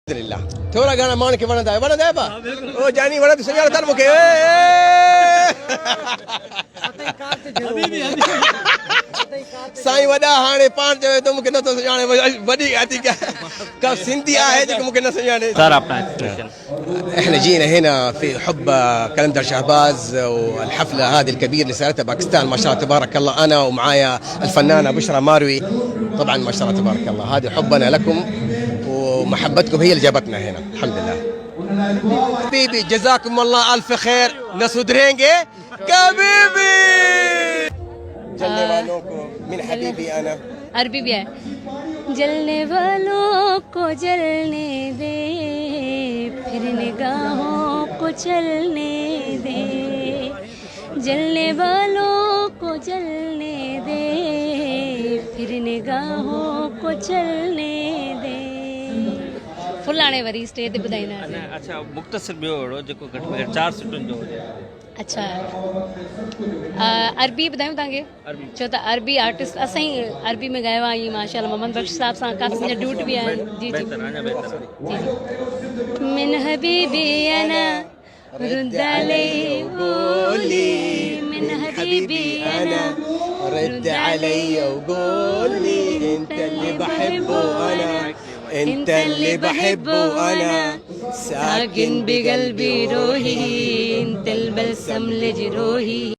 الحمد لله थोड़ा गाना मान के बना था बा ओ जानी बना तो सजाड़ तार मुके साईं वॾा हाणे पाण चवे तो मुके न तो सजाणे वॾी आती क्या कब सिंधी आहे जो मुके न सजाणे صار अपना एक्सप्रेशन احنا جينا هنا في حب كلندر شهباز والحفله هذه الكبيره اللي سوتها باكستان ما شاء الله تبارك الله انا ومعايا الفنانه بشرى ماروي طبعا ما شاء الله تبارك الله هذه حبنا لكم ومحبتكم هي اللي جابتنا هنا الحمد لله حبيبي جزاكم الله الف خير نسود رينجي حبيبي جلنے والوں کو من حبيبي انا अरबी भी है। जलने वालों को जलने दे, फिर निगाहों को चलने दे। जलने वालों को जलने दे, फिर निगाहों को चलने दे। फुलाणे वरी स्टेज ते ॿुधाईंदा अने अच्छा मुख़्तसिर ॿियो अहिड़ो जेको घटि में घटि 4 सीटुनि जो हुजे अच्छा अरबी ॿुधायूं तव्हांखे छो त अरबी आर्टिस्ट असां ई अरबी में ॻायो आहे माशाल्लाह मोहम्मद बख्श साहब सां काफ़ी मुंहिंजा ड्यूट बि आहिनि जी जी बहितर अञा बहितर من حبيبي أنا رد علي وقولي من حبيبي أنا رد علي وقول لي انت اللي بحبه انا انت اللي بحبه انا ساكن بقلبي روحي انت البلسم لجروحي